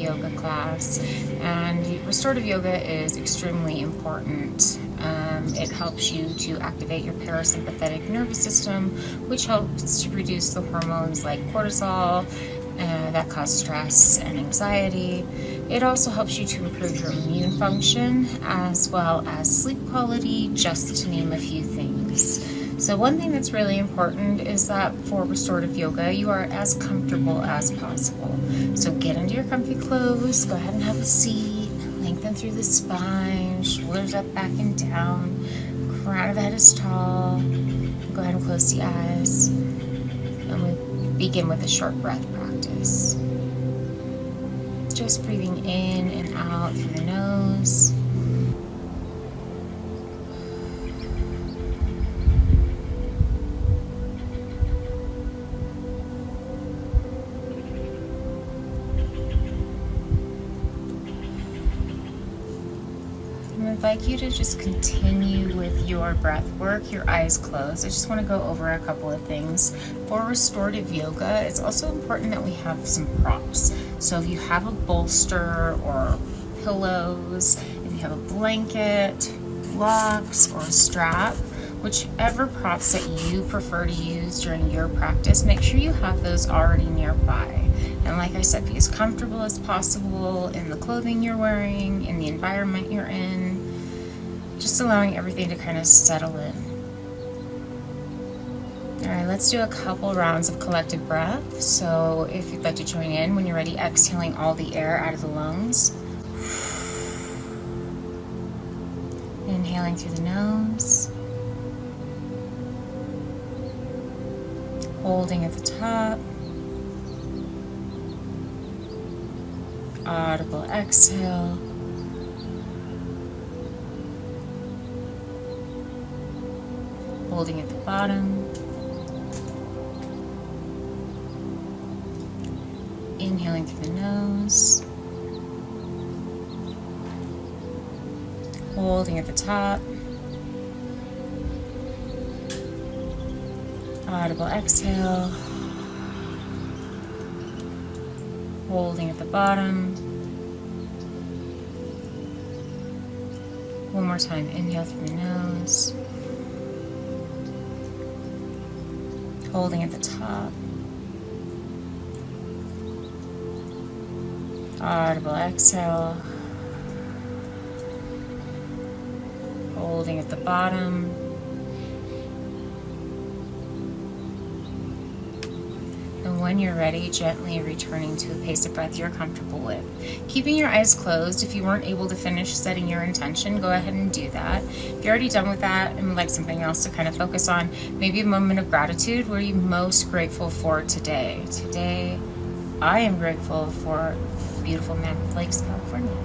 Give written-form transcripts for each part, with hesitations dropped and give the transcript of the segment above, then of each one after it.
yoga class, and restorative yoga is extremely important. It helps you to activate your parasympathetic nervous system, which helps to reduce the hormones like cortisol that cause stress and anxiety. It also helps you to improve your immune function as well as sleep quality, just to name a few things. So one thing that's really important is that for restorative yoga, you are as comfortable as possible. So get into your comfy clothes, go ahead and have a seat, lengthen through the spine, shoulders up, back, and down, crown of the head is tall. Go ahead and close the eyes, and we begin with a short breath practice. Just breathing in and out through the nose. I'd like you to just continue with your breath work, your eyes closed. I just want to go over a couple of things. For restorative yoga, it's also important that we have some props. So if you have a bolster or pillows, if you have a blanket, blocks, or a strap, whichever props that you prefer to use during your practice, make sure you have those already nearby. And like I said, be as comfortable as possible in the clothing you're wearing, in the environment you're in, just allowing everything to kind of settle in. All right, let's do a couple rounds of collective breath. So if you'd like to join in, when you're ready, exhaling all the air out of the lungs. Inhaling through the nose. Holding at the top. Audible exhale. Holding at the bottom. Inhaling through the nose. Holding at the top. Audible exhale. Holding at the bottom. One more time. Inhale through the nose. Holding at the top. Audible exhale. Holding at the bottom. And when you're ready, gently returning to a pace of breath you're comfortable with. Keeping your eyes closed. If you weren't able to finish setting your intention, go ahead and do that. If you're already done with that and would like something else to kind of focus on, maybe a moment of gratitude. What are you most grateful for today? Today, I am grateful for beautiful Mammoth Lakes, California.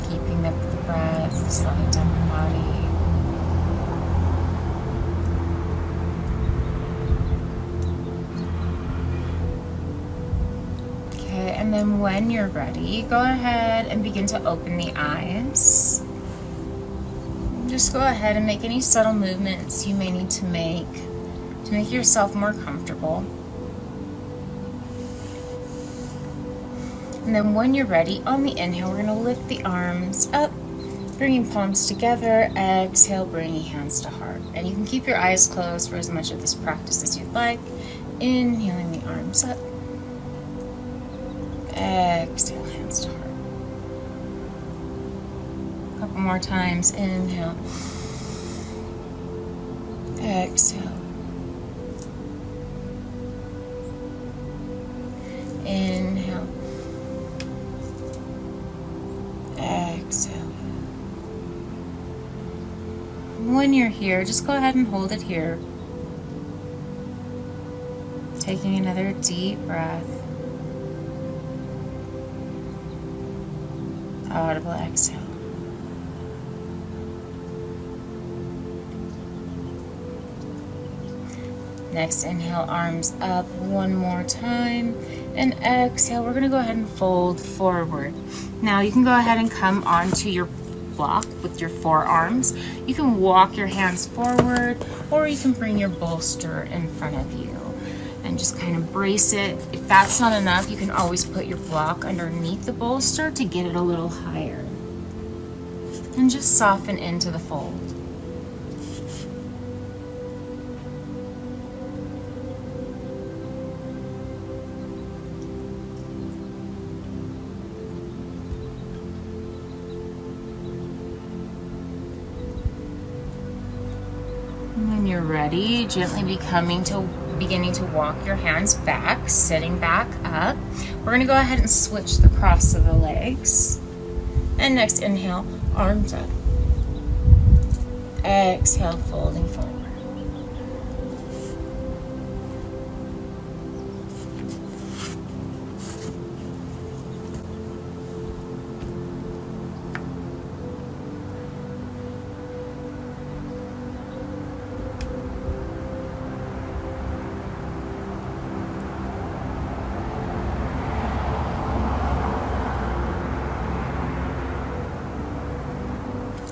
Keeping the breath, slowing down the body. And then when you're ready, go ahead and begin to open the eyes. Just go ahead and make any subtle movements you may need to make yourself more comfortable. And then when you're ready, on the inhale, we're going to lift the arms up, bringing palms together. Exhale, bringing hands to heart. And you can keep your eyes closed for as much of this practice as you'd like. Inhaling the arms up. Exhale, hands to heart. A couple more times. Inhale. Exhale. Inhale. Exhale. When you're here, just go ahead and hold it here. Taking another deep breath. Audible exhale. Next, inhale, arms up one more time. And exhale, we're going to go ahead and fold forward. Now, you can go ahead and come onto your block with your forearms. You can walk your hands forward, or you can bring your bolster in front of you. and just kind of brace it. If that's not enough, you can always put your block underneath the bolster to get it a little higher. And just soften into the fold. When you're ready, gently beginning to walk your hands back, sitting back up. We're going to go ahead and switch the cross of the legs. And next inhale, arms up. Exhale, folding forward.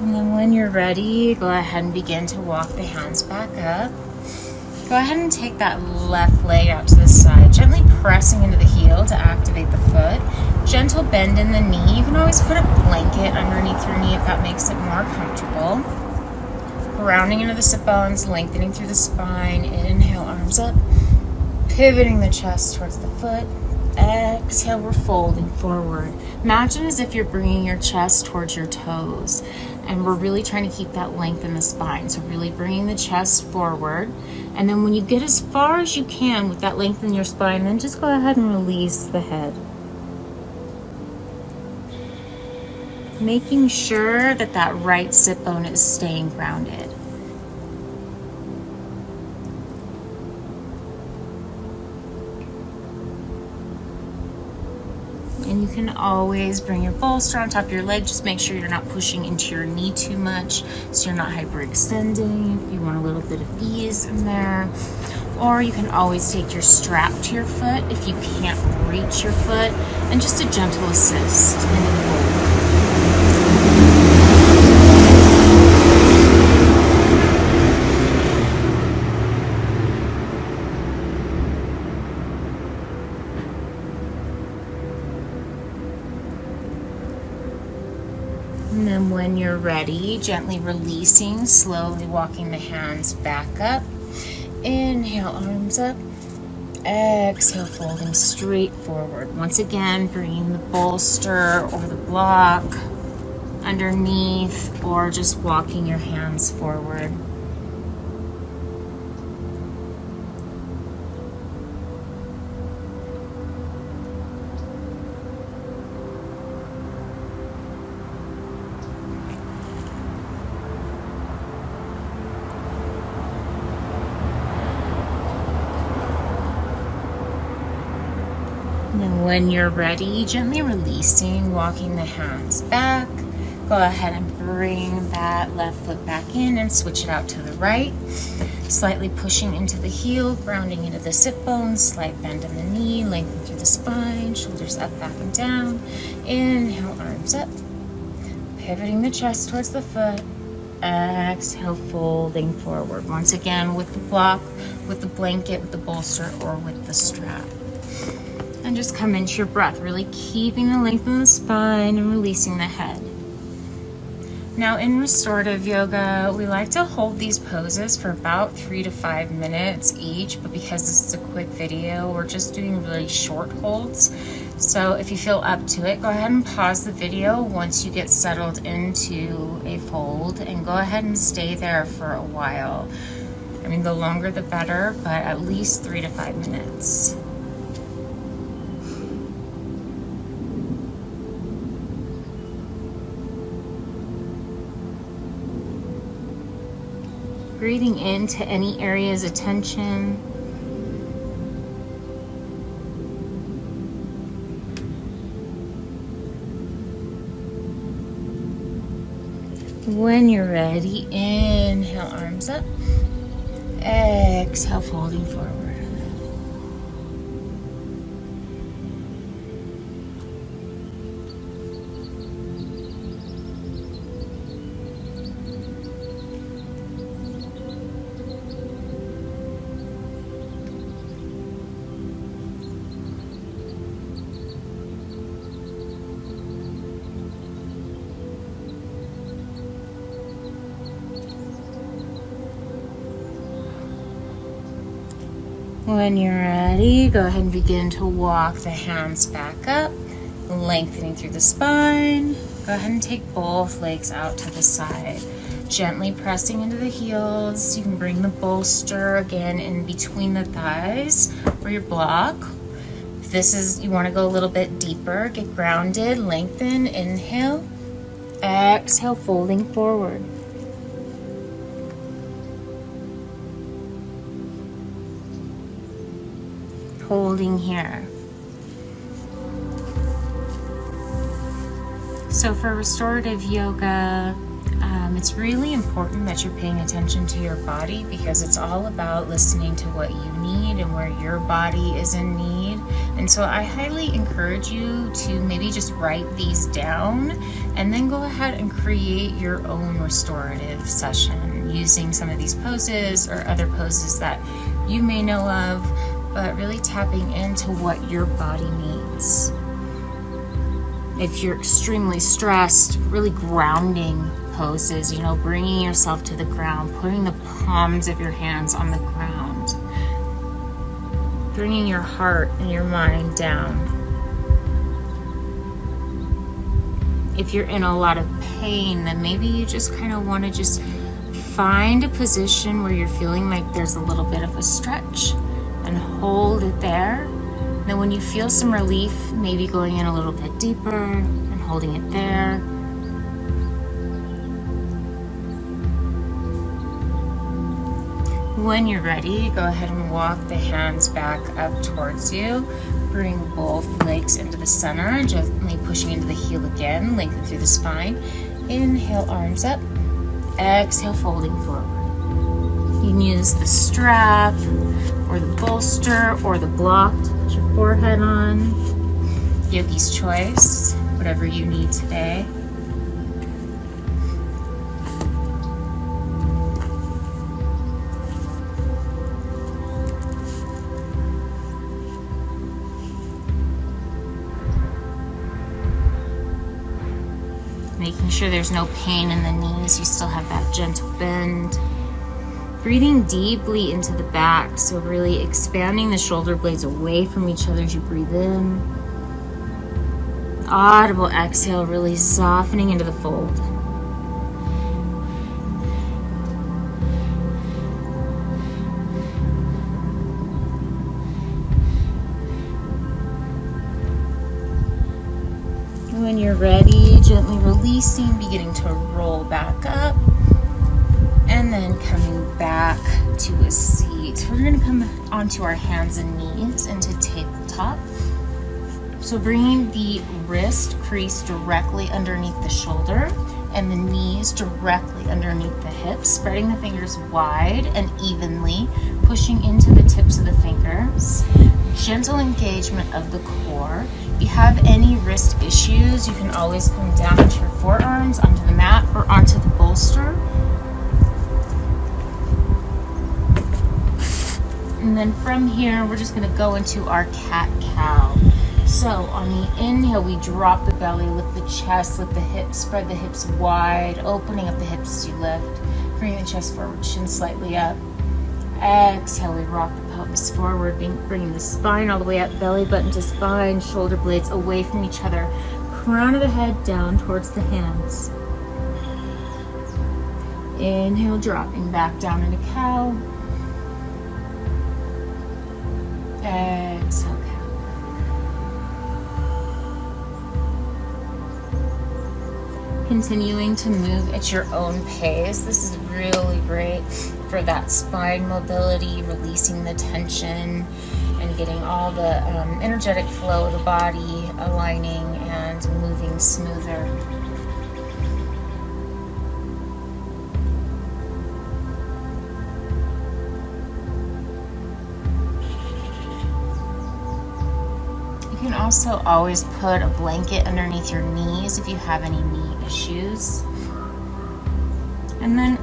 And then when you're ready, go ahead and begin to walk the hands back up. Go ahead and take that left leg out to the side, gently pressing into the heel to activate the foot. Gentle bend in the knee. You can always put a blanket underneath your knee if that makes it more comfortable. Grounding into the sit bones, lengthening through the spine. Inhale, arms up. Pivoting the chest towards the foot. Exhale, we're folding forward. Imagine as if you're bringing your chest towards your toes. And we're really trying to keep that length in the spine. So really bringing the chest forward. And then when you get as far as you can with that length in your spine, then just go ahead and release the head. Making sure that that right sit bone is staying grounded. And you can always bring your bolster on top of your leg. Just make sure you're not pushing into your knee too much so you're not hyperextending. If you want a little bit of ease in there. Or you can always take your strap to your foot if you can't reach your foot, and just a gentle assist in the fold. And then when you're ready, gently releasing, slowly walking the hands back up. Inhale, arms up. Exhale, folding straight forward. Once again, bringing the bolster or the block underneath, or just walking your hands forward. And when you're ready, gently releasing, walking the hands back. Go ahead and bring that left foot back in and switch it out to the right. Slightly pushing into the heel, grounding into the sit bones, slight bend in the knee, lengthen through the spine, shoulders up, back, and down. Inhale, arms up. Pivoting the chest towards the foot. Exhale, folding forward. Once again, with the block, with the blanket, with the bolster, or with the strap. And just come into your breath, really keeping the length in the spine and releasing the head. Now in restorative yoga, we like to hold these poses for about 3 to 5 minutes each, but because this is a quick video, we're just doing really short holds. So if you feel up to it, go ahead and pause the video once you get settled into a fold, and go ahead and stay there for a while. I mean, the longer the better, but at least 3 to 5 minutes. Breathing into any areas of tension. When you're ready, inhale, arms up. Exhale, folding forward. When you're ready, go ahead and begin to walk the hands back up, lengthening through the spine. Go ahead and take both legs out to the side, gently pressing into the heels. You can bring the bolster again in between the thighs for your block. If this is, you want to go a little bit deeper, get grounded, lengthen, inhale, exhale, folding forward. Holding here. So for restorative yoga, it's really important that you're paying attention to your body, because it's all about listening to what you need and where your body is in need. And so I highly encourage you to maybe just write these down and then go ahead and create your own restorative session using some of these poses or other poses that you may know of, but really tapping into what your body needs. If you're extremely stressed, really grounding poses, bringing yourself to the ground, putting the palms of your hands on the ground, bringing your heart and your mind down. If you're in a lot of pain, then maybe you just kind of want to just find a position where you're feeling like there's a little bit of a stretch and hold it there. Then when you feel some relief, maybe going in a little bit deeper and holding it there. When you're ready, go ahead and walk the hands back up towards you. Bring both legs into the center, gently pushing into the heel again, lengthen through the spine. Inhale, arms up. Exhale, folding forward. You can use the strap or the bolster or the block to put your forehead on. Yogi's choice, whatever you need today. Making sure there's no pain in the knees, you still have that gentle bend. Breathing deeply into the back, so really expanding the shoulder blades away from each other as you breathe in. Audible exhale, really softening into the fold. When you're ready, gently releasing, beginning to roll back up, and then coming back to a seat. We're going to come onto our hands and knees into tabletop. So bringing the wrist crease directly underneath the shoulder and the knees directly underneath the hips, spreading the fingers wide and evenly, pushing into the tips of the fingers. Gentle engagement of the core. If you have any wrist issues, you can always come down into your forearms, onto the mat, or onto the bolster. And then from here, we're just going to go into our cat-cow. So on the inhale, we drop the belly, lift the chest, lift the hips, spread the hips wide, opening up the hips as you lift. Bring the chest forward, chin slightly up. Exhale, we rock the pelvis forward, bringing the spine all the way up, belly button to spine, shoulder blades away from each other, crown of the head down towards the hands. Inhale, dropping back down into cow. Exhale, cow. Continuing to move at your own pace. This is really great for that spine mobility, releasing the tension and getting all the energetic flow of the body aligning and moving smoother. You can also always put a blanket underneath your knees if you have any knee issues. And then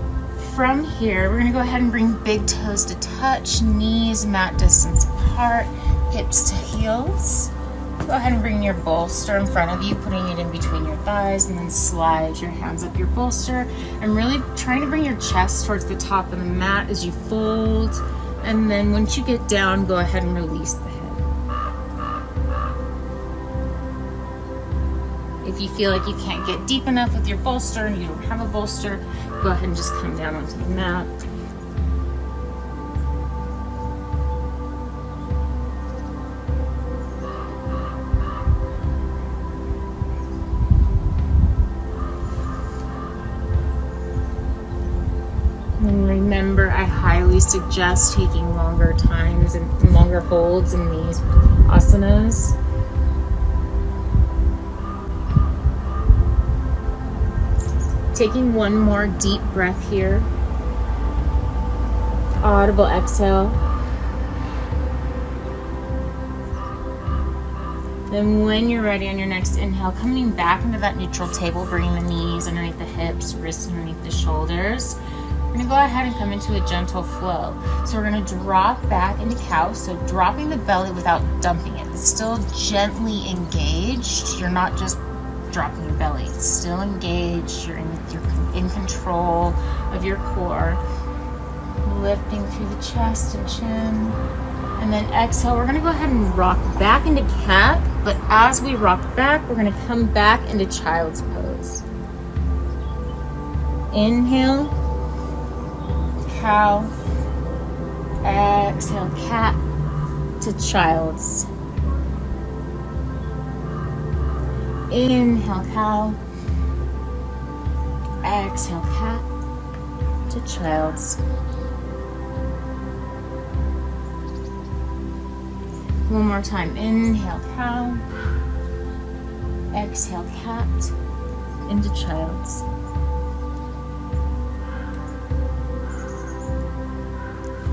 from here, we're going to go ahead and bring big toes to touch, knees mat distance apart, hips to heels. Go ahead and bring your bolster in front of you, putting it in between your thighs, and then slide your hands up your bolster. And really trying to bring your chest towards the top of the mat as you fold And then once you get down, go ahead and release the head. If you feel like you can't get deep enough with your bolster and you don't have a bolster, go ahead and just come down onto the mat. And remember, I highly suggest taking longer times and longer holds in these asanas. Taking one more deep breath here. Audible exhale. Then when you're ready on your next inhale, coming back into that neutral table, bringing the knees underneath the hips, wrists underneath the shoulders. We're gonna go ahead and come into a gentle flow. So we're gonna drop back into cow. So dropping the belly without dumping it. It's still gently engaged. You're not just dropping your belly. It's still engaged. You're in control of your core. Lifting through the chest and chin. And then exhale. We're gonna go ahead and rock back into cat. But as we rock back, we're gonna come back into child's pose. Inhale. Cow. Exhale, cat to child's. Inhale, cow. Exhale, cat to child's. One more time. Inhale, cow. Exhale, cat into child's.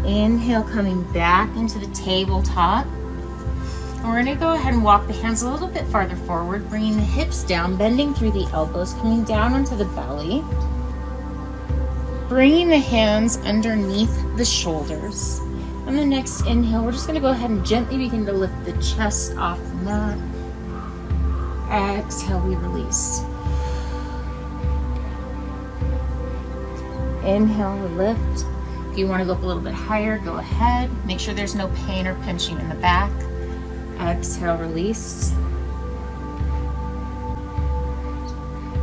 Inhale, coming back into the tabletop. And we're going to go ahead and walk the hands a little bit farther forward, bringing the hips down, bending through the elbows, coming down onto the belly. Bringing the hands underneath the shoulders. On the next inhale, we're just going to go ahead and gently begin to lift the chest off the mat. Exhale, we release. Inhale, we lift. If you want to go up a little bit higher, go ahead. Make sure there's no pain or pinching in the back. Exhale, release.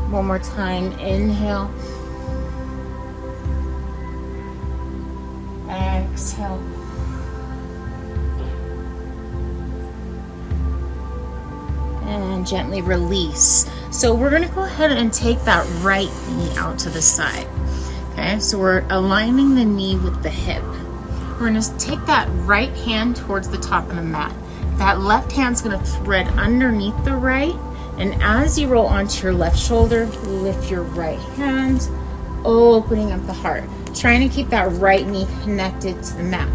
One more time, inhale. Exhale. And gently release. So we're going to go ahead and take that right knee out to the side. Okay, so we're aligning the knee with the hip. We're going to take that right hand towards the top of the mat. That left hand's going to thread underneath the right, and as you roll onto your left shoulder, lift your right hand, opening up the heart. Trying to keep that right knee connected to the mat.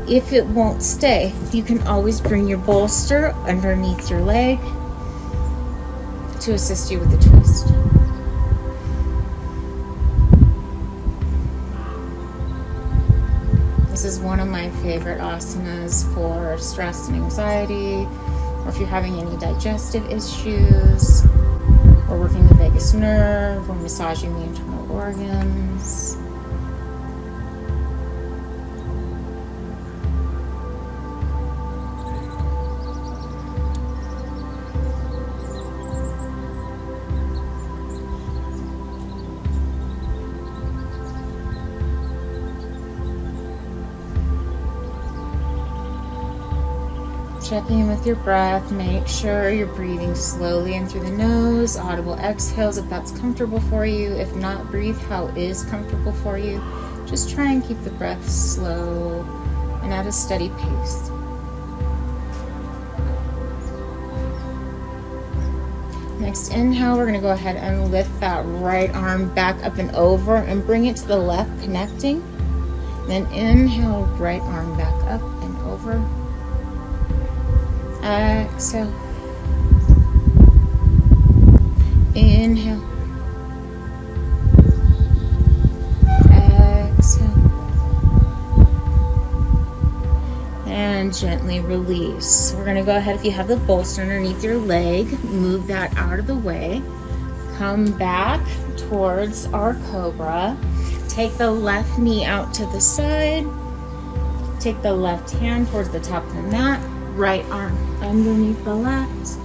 If it won't stay, you can always bring your bolster underneath your leg to assist you with the twist. This is one of my favorite asanas for stress and anxiety, or if you're having any digestive issues, or working the vagus nerve, or massaging the internal organs. Checking in with your breath, make sure you're breathing slowly in through the nose, audible exhales if that's comfortable for you. If not, breathe how is comfortable for you. Just try and keep the breath slow and at a steady pace. Next inhale, we're going to go ahead and lift that right arm back up and over and bring it to the left, connecting. Then inhale, right arm back up and over. Exhale. Inhale. Exhale. And gently release. We're going to go ahead, if you have the bolster underneath your leg, move that out of the way. Come back towards our Cobra. Take the left knee out to the side. take the left hand towards the top of the mat, right arm underneath the left,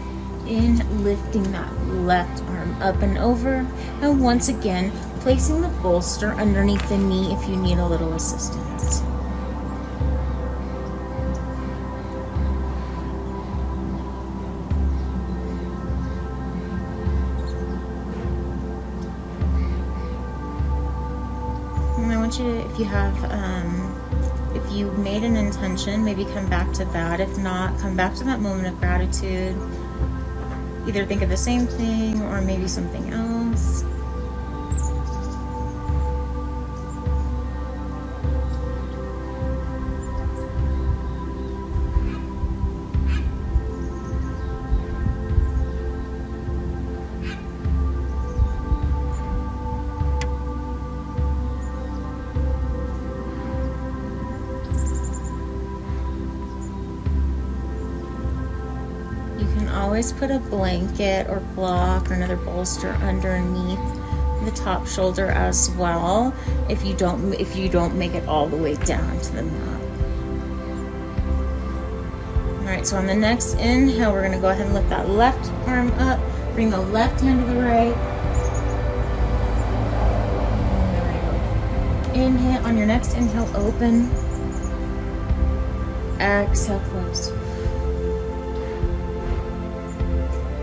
in, lifting that left arm up and over, and once again, placing the bolster underneath the knee if you need a little assistance. And I want you to, if you made an intention, maybe come back to that. If not, come back to that moment of gratitude. Either think of the same thing or maybe something else. Always put a blanket or block or another bolster underneath the top shoulder as well if you don't make it all the way down to the mat. All right, so on the next inhale, we're going to go ahead and lift that left arm up, bring the left hand to the right. Inhale, on your next inhale, open. Exhale, close.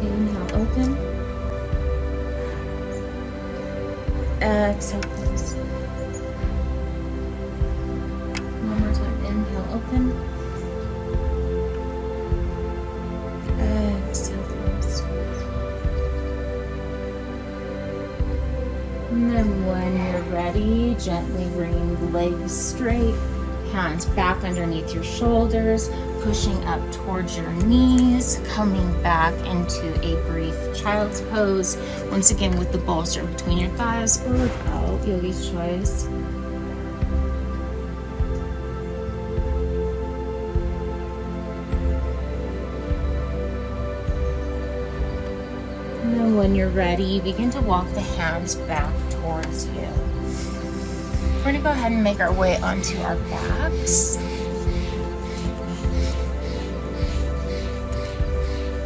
Inhale, open. Exhale, close. One more time. Inhale, open. Exhale, close. And then when you're ready, gently bring the legs straight, hands back underneath your shoulders, pushing up towards your knees, coming back into a brief child's pose. Once again with the bolster between your thighs or without, yogi's choice. And then when you're ready, begin to walk the hands back towards you. We're going to go ahead and make our way onto our backs.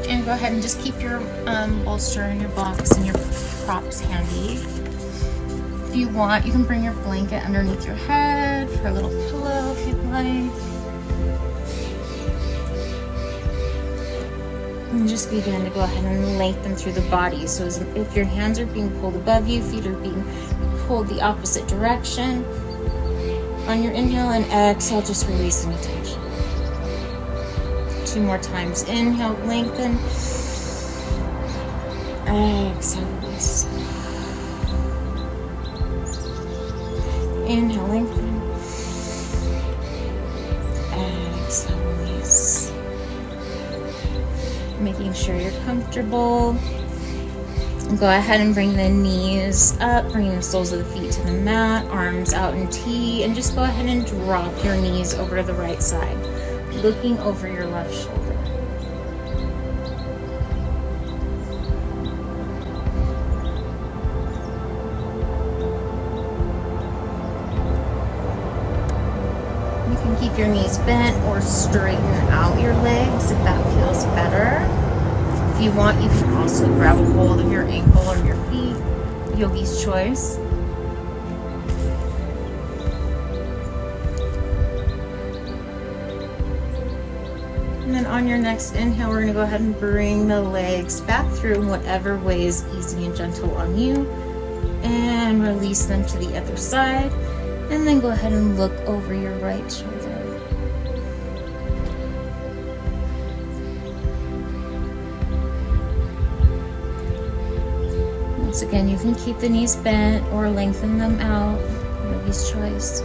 And go ahead and just keep your bolster and your blocks and your props handy. If you want, you can bring your blanket underneath your head for a little pillow if you'd like. And just begin to go ahead and lengthen through the body. So if your hands are being pulled above you, feet are being pulled the opposite direction. On your inhale and exhale, just release any tension. 2 more times. Inhale, lengthen. Exhale, release. Inhale, lengthen. Exhale, release. Making sure you're comfortable. Go ahead and bring the knees up, bring the soles of the feet to the mat, arms out in T, and just go ahead and drop your knees over to the right side, looking over your left shoulder. You can keep your knees bent or straighten out your legs if that feels better. If you want, you can also grab a hold of your ankle or your feet, yogi's choice. And then on your next inhale, we're going to go ahead and bring the legs back through in whatever way is easy and gentle on you. And release them to the other side. And then go ahead and look over your right shoulder. Once again, you can keep the knees bent or lengthen them out, yogi's choice.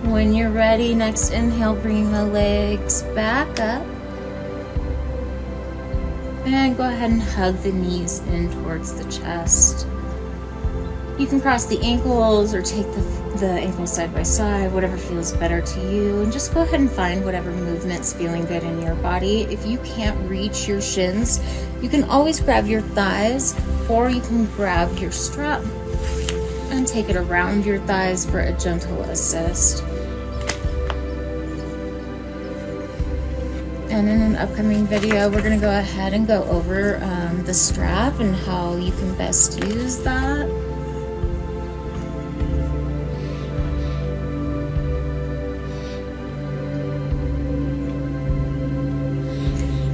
When you're ready, next inhale, bring the legs back up. And go ahead and hug the knees in towards the chest. You can cross the ankles or take the ankles side by side, whatever feels better to you, and just go ahead and find whatever movement's feeling good in your body. If you can't reach your shins, you can always grab your thighs, or you can grab your strap and take it around your thighs for a gentle assist. And in an upcoming video, we're going to go ahead and go over the strap and how you can best use that.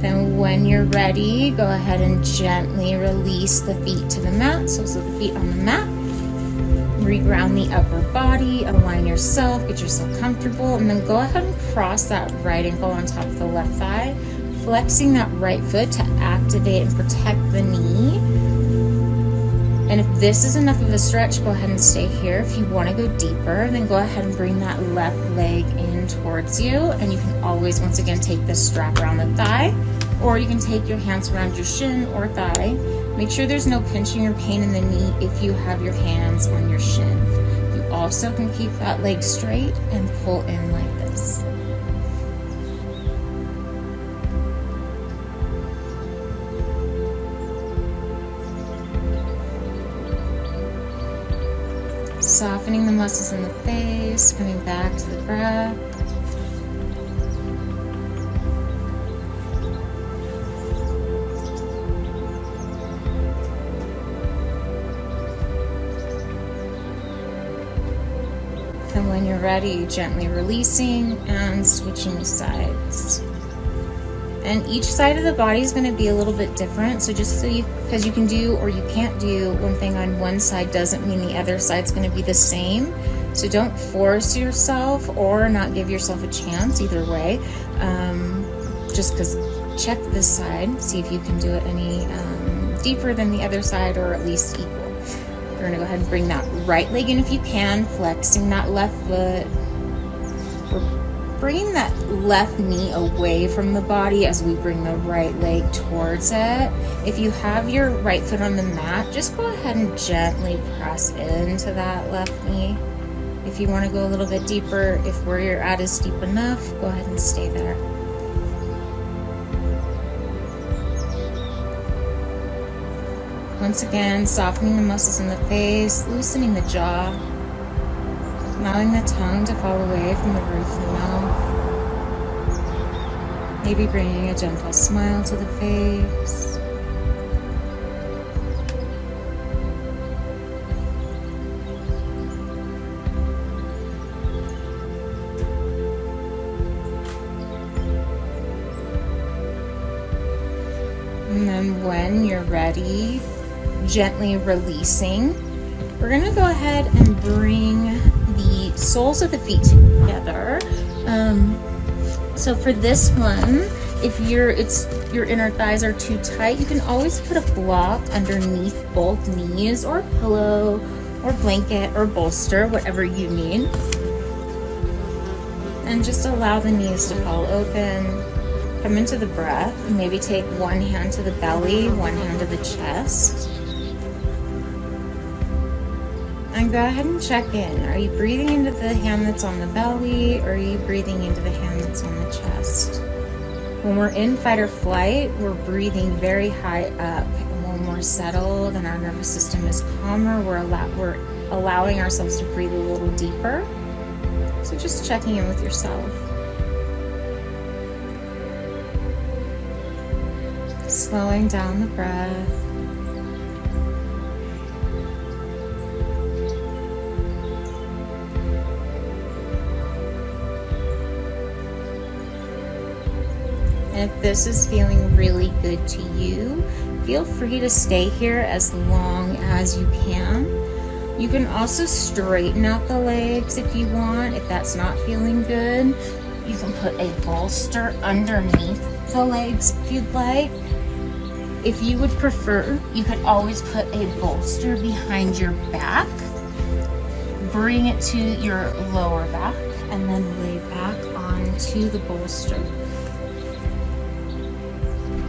Then when you're ready, go ahead and gently release the feet to the mat, soles of the feet on the mat. Reground the upper body, align yourself, get yourself comfortable, and then go ahead and cross that right ankle on top of the left thigh, flexing that right foot to activate and protect the knee. And if this is enough of a stretch, go ahead and stay here. If you want to go deeper, then go ahead and bring that left leg in towards you, and you can always, once again, take this strap around the thigh, or you can take your hands around your shin or thigh. Make sure there's no pinching or pain in the knee if you have your hands on your shin. You also can keep that leg straight and pull in like this. Softening the muscles in the face, coming back to the breath. And when you're ready, gently releasing and switching sides. And each side of the body is going to be a little bit different. So just because you can do or you can't do one thing on one side doesn't mean the other side's going to be the same. So don't force yourself or not give yourself a chance either way. Just because, check this side, see if you can do it any deeper than the other side or at least equal. We're going to go ahead and bring that right leg in if you can, flexing that left foot. We're bringing that left knee away from the body as we bring the right leg towards it. If you have your right foot on the mat, just go ahead and gently press into that left knee. If you want to go a little bit deeper, if where you're at is deep enough, go ahead and stay there. Once again, softening the muscles in the face, loosening the jaw, allowing the tongue to fall away from the roof of the mouth. Maybe bringing a gentle smile to the face. And then when you're ready, gently releasing, we're going to go ahead and bring the soles of the feet together. So for this one, if your inner thighs are too tight, you can always put a block underneath both knees, or a pillow or blanket or bolster, whatever you need, and just allow the knees to fall open. Come into the breath and maybe take one hand to the belly, one hand to the chest. And go ahead and check in. Are you breathing into the hand that's on the belly, or are you breathing into the hand that's on the chest? When we're in fight or flight, we're breathing very high up. And when we're settled and our nervous system is calmer, we're allowing ourselves to breathe a little deeper. So just checking in with yourself. Slowing down the breath. And if this is feeling really good to you, feel free to stay here as long as you can. You can also straighten out the legs if you want. If that's not feeling good, you can put a bolster underneath the legs if you'd like. If you would prefer, you could always put a bolster behind your back, bring it to your lower back, and then lay back onto the bolster.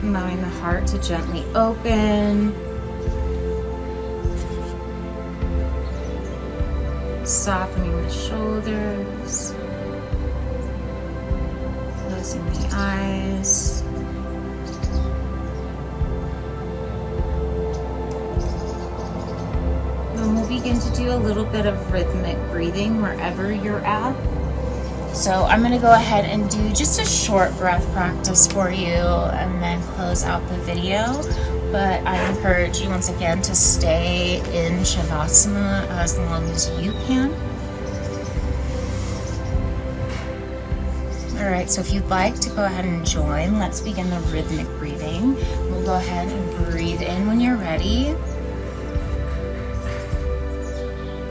Allowing the heart to gently open. Softening the shoulders, closing the eyes. Then we'll begin to do a little bit of rhythmic breathing wherever you're at. So I'm going to go ahead and do just a short breath practice for you and then close out the video. But I encourage you once again to stay in Shavasana as long as you can. Alright, so if you'd like to go ahead and join, let's begin the rhythmic breathing. We'll go ahead and breathe in when you're ready.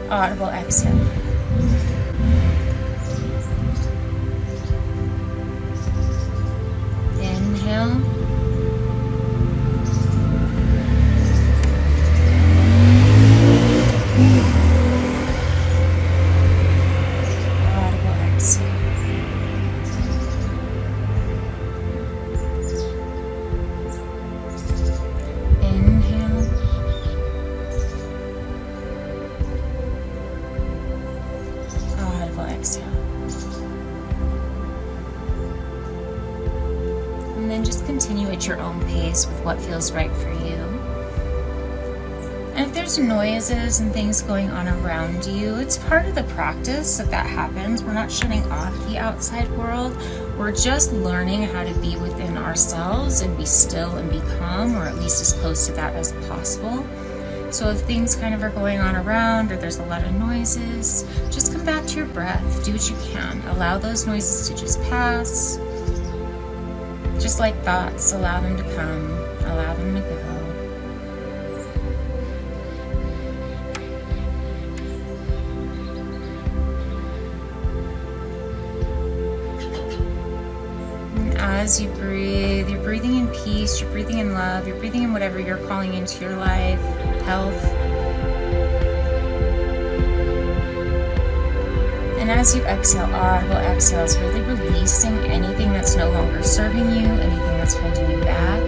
Audible exhale. Inhale. Audible exhale. Inhale. Audible exhale. And then just continue at your own pace with what feels right for you. And if there's noises and things going on around you, it's part of the practice that happens. We're not shutting off the outside world. We're just learning how to be within ourselves and be still and be calm, or at least as close to that as possible. So if things kind of are going on around or there's a lot of noises, just come back to your breath. Do what you can. Allow those noises to just pass. Just like thoughts, allow them to come, allow them to go. And as you breathe, you're breathing in peace, you're breathing in love, you're breathing in whatever you're calling into your life, health. And as you exhale, audible exhales, really releasing anything that's no longer serving you, anything that's holding you back.